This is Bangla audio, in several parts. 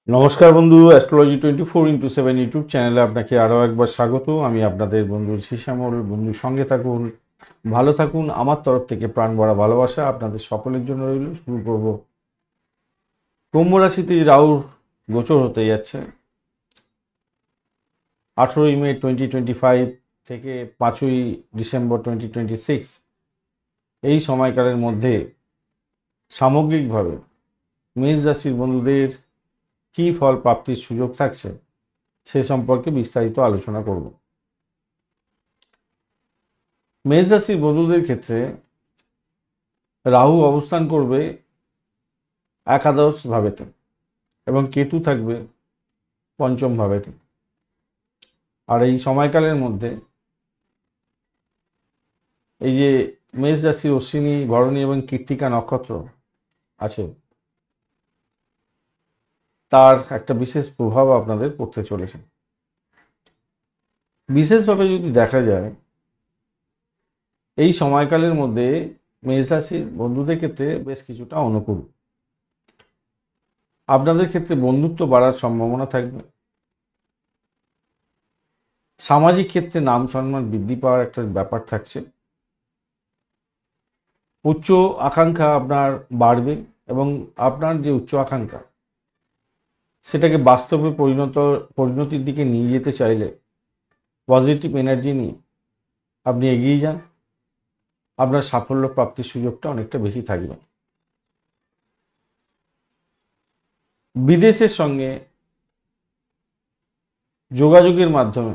নমস্কার বন্ধু, অ্যাস্ট্রোলজি 24x7 ইউটিউব চ্যানেলে আপনাকে আরও একবার স্বাগত। আমি আপনাদের বন্ধু শ্যামল। বন্ধুর সঙ্গে থাকুন, ভালো থাকুন। আমার তরফ থেকে প্রাণ ভরা ভালোবাসা আপনাদের সকলের জন্য রইল। শুরু করব। কুম্ভ রাশিতে রাহু গোচর হতে যাচ্ছে 18ই মে 2025 থেকে 5ই ডিসেম্বর 2026। এই সময়কালের মধ্যে সামগ্রিকভাবে মেষ রাশির বন্ধুদের কী ফল প্রাপ্তির সুযোগ থাকছে সে সম্পর্কে বিস্তারিত আলোচনা করব। মেষ রাশির বন্ধুদের ক্ষেত্রে রাহু অবস্থান করবে একাদশ ভাবেতে এবং কেতু থাকবে পঞ্চম ভাবেতে। আর এই সময়কালের মধ্যে এই যে মেষ রাশির অশ্বিনী, ভরণী এবং কৃত্তিকা নক্ষত্র আছে, তার একটা বিশেষ প্রভাব আপনাদের পড়তে চলেছে। বিশেষভাবে যদি দেখা যায়, এই সময়কালের মধ্যে মেষ রাশির বন্ধুদের ক্ষেত্রে বেশ কিছুটা অনুকূল। আপনাদের ক্ষেত্রে বন্ধুত্ব বাড়ার সম্ভাবনা থাকবে। সামাজিক ক্ষেত্রে নাম সম্মান বৃদ্ধি পাওয়ার একটা ব্যাপার থাকছে। উচ্চ আকাঙ্ক্ষা আপনার বাড়বে এবং আপনার যে উচ্চ আকাঙ্ক্ষা সেটাকে বাস্তবে পরিণতির দিকে নিয়ে যেতে চাইলে পজিটিভ এনার্জি নিয়ে আপনি এগিয়ে যান। আপনার সাফল্য প্রাপ্তির সুযোগটা অনেকটা বেশি থাকবে। বিদেশের সঙ্গে যোগাযোগের মাধ্যমে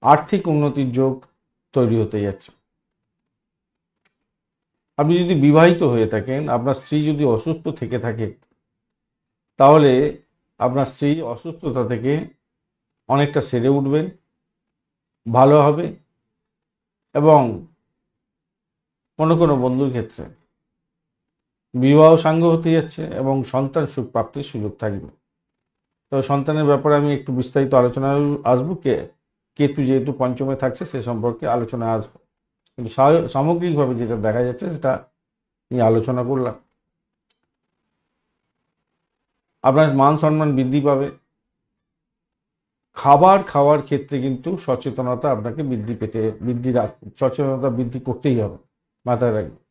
আর্থিক উন্নতির যোগ তৈরি হতে যাচ্ছে। আপনি যদি বিবাহিত হয়ে থাকেন, আপনার স্ত্রী যদি অসুস্থ থেকে থাকে, তাহলে আপনার স্ত্রী অসুস্থতা থেকে অনেকটা সেরে উঠবেন, ভালো হবে। এবং কোনো কোনো বন্ধুর ক্ষেত্রে বিবাহ সাঙ্গ হতে যাচ্ছে এবং সন্তান সুখ প্রাপ্তির সুযোগ থাকবে। তবে সন্তানের ব্যাপারে আমি একটু বিস্তারিত আলোচনায় আসবো। কেতু যেহেতু পঞ্চমে থাকছে সে সম্পর্কে আলোচনায় আসবো, কিন্তু সামগ্রিকভাবে যেটা দেখা যাচ্ছে সেটা নিয়ে আলোচনা করলাম। আপনার মান সম্মান বৃদ্ধি পাবে। খাবার খাওয়ার ক্ষেত্রে কিন্তু সচেতনতা আপনাকে সচেতনতা বৃদ্ধি করতেই হবে, মাথায় রাখবেন।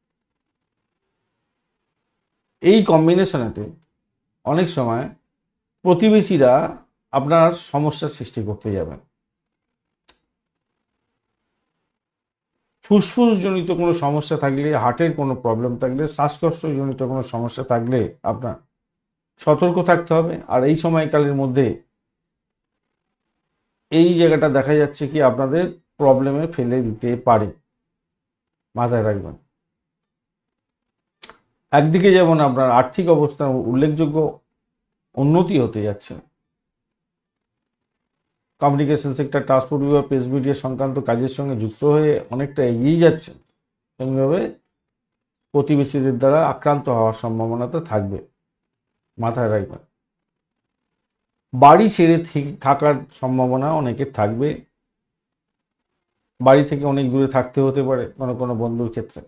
এই কম্বিনেশনেতে অনেক সময় প্রতিবেশীরা আপনার সমস্যার সৃষ্টি করতে যাবেন। ফুসফুসজনিত কোনো সমস্যা থাকলে, হার্টের কোনো প্রবলেম থাকলে, শ্বাসকষ্টজনিত কোনো সমস্যা থাকলে আপনার সতর্ক থাকতে হবে। আর এই সময়কালের মধ্যে এই জায়গাটা দেখা যাচ্ছে কি আপনাদের প্রবলেমে ফেলে দিতে পারে, মাথায় রাখবেন। একদিকে যেমন আপনার আর্থিক অবস্থা উল্লেখযোগ্য উন্নতি হতে যাচ্ছে, কমিউনিকেশন সেক্টর, ট্রান্সপোর্ট বিভাগ, প্রেস মিডিয়া সংক্রান্ত কাজের সঙ্গে যুক্ত হয়ে অনেকটা এগিয়ে যাচ্ছে, তেমনিভাবে প্রতিবেশীদের দ্বারা আক্রান্ত হওয়ার সম্ভাবনা তো থাকবে, মাথায় রাখবেন। বাড়ি ছেড়ে থাকার সম্ভাবনা অনেকের থাকবে। বাড়ি থেকে অনেক দূরে থাকতে হতে পারে কোনো কোনো বন্ধুর ক্ষেত্রে।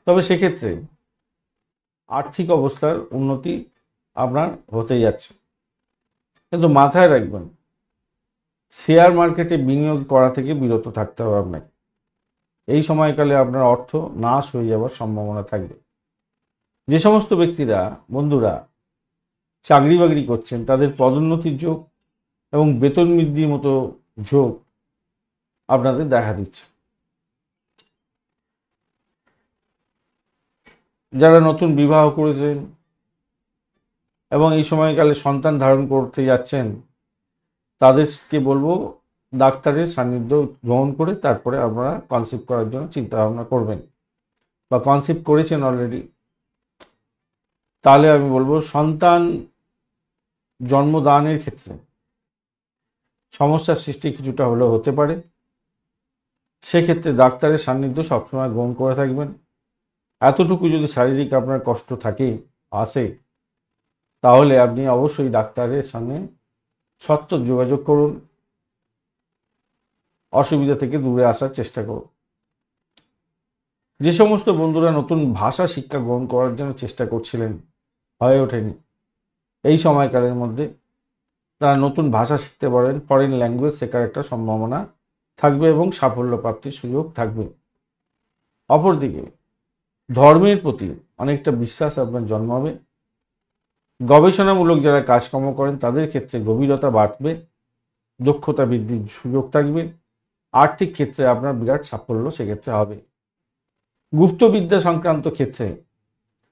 তবে সেক্ষেত্রে আর্থিক অবস্থার উন্নতি আপনার হতে যাচ্ছে, কিন্তু মাথায় রাখবেন শেয়ার মার্কেটে বিনিয়োগ করা থেকে বিরত থাকতে হবে আপনাকে। এই সময়কালে আপনার অর্থ নাশ হয়ে যাওয়ার সম্ভাবনা থাকবে। যে সমস্ত ব্যক্তিরা বন্ধুরা চাকরি বাকরি করছেন, তাদের পদোন্নতির যোগ এবং বেতন বৃদ্ধির মতো যোগ আপনাদের দেখা দিচ্ছে। যারা নতুন বিবাহ করেছেন এবং এই সময়কালে সন্তান ধারণ করতে যাচ্ছেন, তাদেরকে বলবো ডাক্তারের সান্নিধ্য গ্রহণ করে তারপরে আপনারা কনসিভ করার জন্য চিন্তা ভাবনা করবেন, বা কনসিভ করেছেন অলরেডি, তাহলে আমি বলবো সন্তান জন্মদানের ক্ষেত্রে সমস্যার সৃষ্টি কিছুটা হলেও হতে পারে। সেক্ষেত্রে ডাক্তারের সান্নিধ্য সবসময় গ্রহণ করে থাকবেন। এতটুকু যদি শারীরিক আপনার কষ্ট আসে, তাহলে আপনি অবশ্যই ডাক্তারের সঙ্গে সত্ত্বর যোগাযোগ করুন, অসুবিধা থেকে দূরে আসার চেষ্টা করুন। যে সমস্ত বন্ধুরা নতুন ভাষা শিক্ষা গ্রহণ করার জন্য চেষ্টা করছিলেন, হয়ে ওঠেনি, এই সময়কালের মধ্যে তারা নতুন ভাষা শিখতে পারেন, ফরেন ল্যাঙ্গুয়েজ শেখার একটা সম্ভাবনা থাকবে এবং সাফল্য প্রাপ্তির সুযোগ থাকবে। অপরদিকে ধর্মের প্রতি অনেকটা বিশ্বাস আপনার জন্মাবে। গবেষণামূলক যারা কাজকর্ম করেন তাদের ক্ষেত্রে গভীরতা বাড়বে, দক্ষতা বৃদ্ধির সুযোগ থাকবে। আর্থিক ক্ষেত্রে আপনার বিরাট সাফল্য সেক্ষেত্রে হবে। গুপ্তবিদ্যা সংক্রান্ত ক্ষেত্রে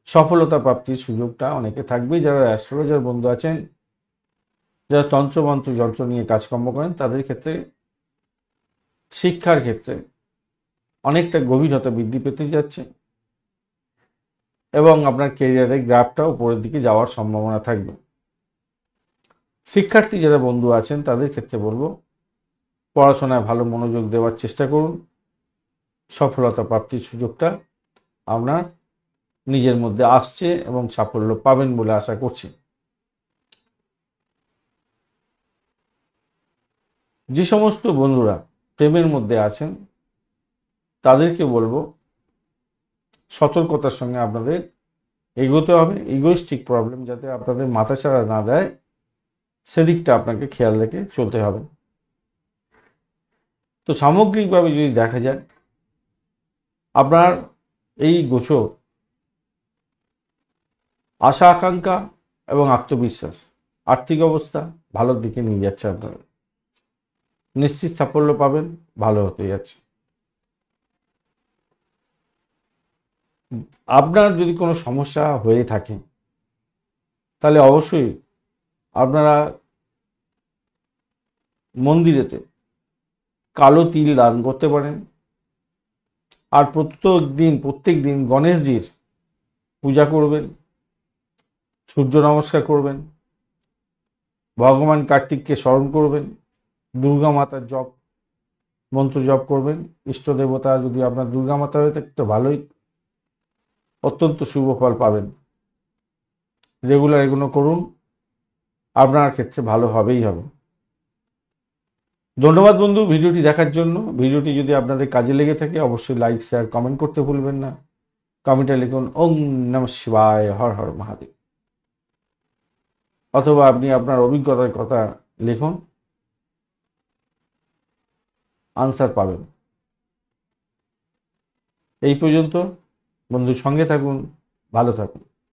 সফলতা প্রাপ্তির সুযোগটা অনেকে থাকবে। যারা অ্যাস্ট্রোলজার বন্ধু আছেন, যারা তন্ত্রমন্ত্র যন্ত্র নিয়ে কাজকর্ম করেন তাদের ক্ষেত্রে, শিক্ষার ক্ষেত্রে অনেকটা গভীরতা বৃদ্ধি পেতে যাচ্ছে এবং আপনার কেরিয়ারের গ্রাফটা উপরের দিকে যাওয়ার সম্ভাবনা থাকবে। শিক্ষার্থী যারা বন্ধু আছেন তাদের ক্ষেত্রে বলবো পড়াশোনায় ভালো মনোযোগ দেওয়ার চেষ্টা করুন। সফলতা প্রাপ্তির সুযোগটা আপনার নিজের মধ্যে আসছে এবং সাফল্য পাবেন বলে আশা করছি। যে সমস্ত বন্ধুরা প্রেমের মধ্যে আছেন তাদেরকে বলবো সতর্কতার সঙ্গে আপনাদের এগোতে হবে। ইগোইস্টিক প্রবলেম যাতে আপনাদের মাথাছাড়া না দেয় সেদিকটা আপনাকে খেয়াল রেখে চলতে হবে। তো সামগ্রিকভাবে যদি দেখা যায় আপনার এই গোচর আশা আকাঙ্ক্ষা এবং আত্মবিশ্বাস, আর্থিক অবস্থা ভালোর দিকে নিয়ে যাচ্ছে। আপনারা নিশ্চিত সাফল্য পাবেন, ভালো হতে যাচ্ছে। আপনার যদি কোনো সমস্যা হয়ে থাকে তাহলে অবশ্যই আপনারা মন্দিরেতে কালো তিল দান করতে পারেন। আর প্রত্যেক দিন গণেশজির পূজা করবেন, সূর্য নমস্কার করবেন, ভগবান কার্তিককে স্মরণ করবেন, দুর্গা মাতার জপ মন্ত্র জপ করবেন। ইষ্ট দেবতা যদি আপনার দুর্গা মাতা হয়ে থাকে তো ভালোই, অত্যন্ত শুভ ফল পাবেন। রেগুলার এগুলো করুন, আপনার ক্ষেত্রে ভালো হবেই হবে। ধন্যবাদ বন্ধু ভিডিওটি দেখার জন্য। ভিডিওটি যদি আপনাদের কাজে লেগে থাকে অবশ্যই লাইক শেয়ার কমেন্ট করতে ভুলবেন না। কমেন্টে লিখুন ওম নমঃ শিবায়, হর হর মহাদেব, অথবা আপনি আপনার অভিজ্ঞতার কথা লিখুন, আনসার পাবেন। এই পর্যন্ত বন্ধুর সঙ্গে থাকুন, ভালো থাকুন।